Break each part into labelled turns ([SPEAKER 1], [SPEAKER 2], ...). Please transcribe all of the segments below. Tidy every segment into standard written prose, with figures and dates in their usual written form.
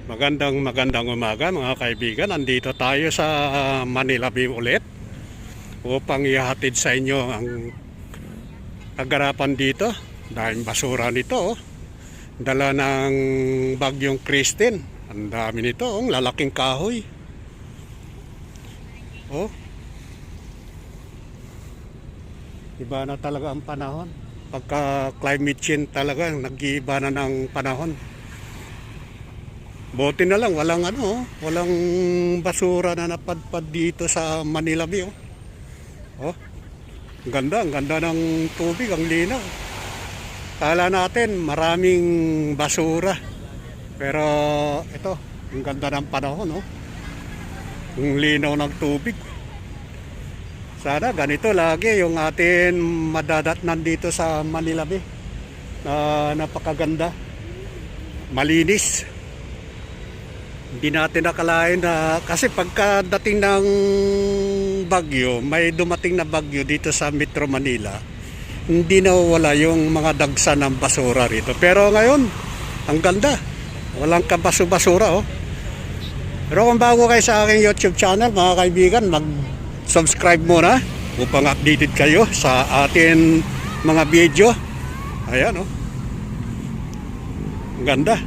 [SPEAKER 1] Magandang umaga mga kaibigan. Andito tayo sa Manila Bay ulit upang ihatid sa inyo ang kaganapan dito. Dahil basura nito, dala ng bagyong Christine. Ang dami nito, lalaking kahoy. Iba na talaga ang panahon. Pagka climate change talaga, nag-iiba na ng panahon. Buti na lang, walang basura na napadpad dito sa Manila Bay. Ang ganda ng tubig, ang linaw. Kala natin maraming basura. Pero ito, ang ganda ng panahon. Ang linaw ng tubig. Sana ganito lagi yung atin madadatnan dito sa Manila Bay. Napakaganda. Malinis. Hindi natin nakalain na kasi pagkadating ng bagyo, may dumating na bagyo dito sa Metro Manila, hindi na wala yung mga dagsa ng basura rito. Pero ngayon, ang ganda. Walang kabaso-basura. Pero kung bago kayo sa aking YouTube channel, mga kaibigan, mag-subscribe muna upang updated kayo sa atin mga video. Ayan, ang ganda.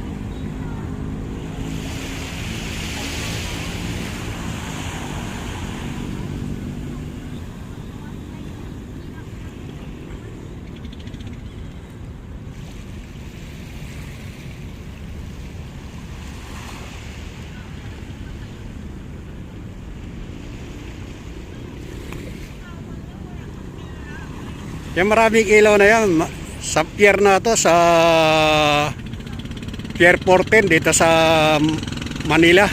[SPEAKER 1] Yung maraming ilaw na yan sa pier na to, sa Pier 14 dito sa Manila.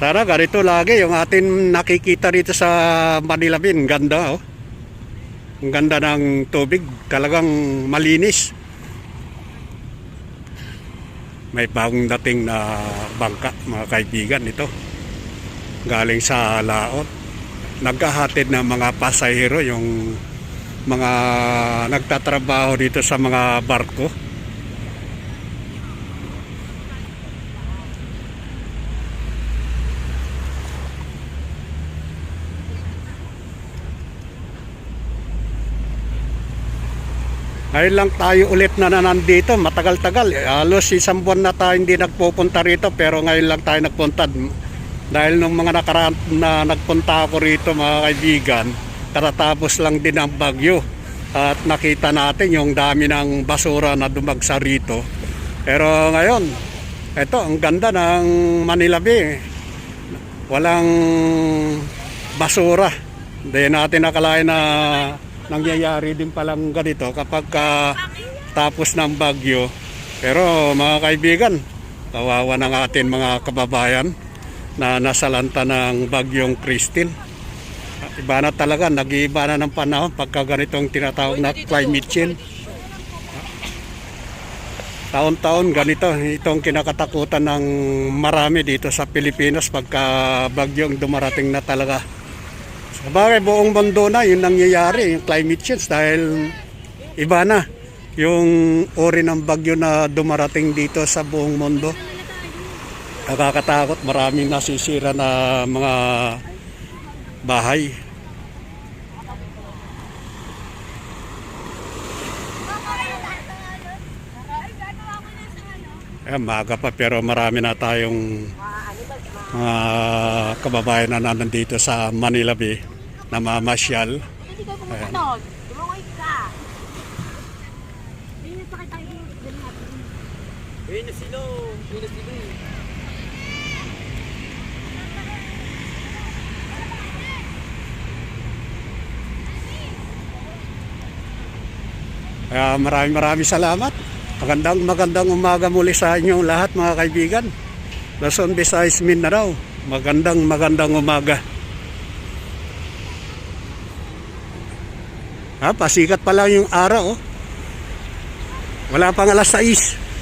[SPEAKER 1] Sana ganito lagi yung atin nakikita dito sa Manila Bay. Ang ganda. Ang ganda ng tubig, talagang malinis. May bagong dating na bangka, mga kaibigan, ito. Galing sa laot. Naghahatid ng mga pasahero, yung mga nagtatrabaho dito sa mga barko. Ngayon lang tayo ulit na nandito, matagal-tagal. Halos isang buwan na tayo hindi nagpupunta rito, pero ngayon lang tayo nagpunta. Dahil nung mga nakaraan na nagpunta ako rito, mga kaibigan, katatapos lang din ang bagyo. At nakita natin yung dami ng basura na dumagsa rito. Pero ngayon, ito, ang ganda ng Manila Bay. Walang basura. Hindi natin nakalain na nangyayari din palang ganito kapag tapos ng bagyo. Pero mga kaibigan, kawawa ng atin mga kababayan na nasalanta ng bagyong Christine. Iba na talaga, nag-iiba na ng panahon pagka ganitong tinatawag na climate change. Taon-taon ganito, itong kinakatakutan ng marami dito sa Pilipinas pagka bagyong dumarating na talaga. Sabagay, buong mundo na yung nangyayari, yung climate change, dahil iba na yung uri ng bagyo na dumarating dito sa buong mundo. Nakakatakot, maraming nasisira na mga bahay. Maaga pa pero marami na tayong mga kababayan na nandito sa Manila Bay. Namamasyal. Ayan. Kaya maraming salamat. Magandang umaga muli sa inyong lahat, mga kaibigan. Luzon, Visayas, Mindanao. Magandang umaga. Pasikat pa lang yung araw. Wala pang alas 6.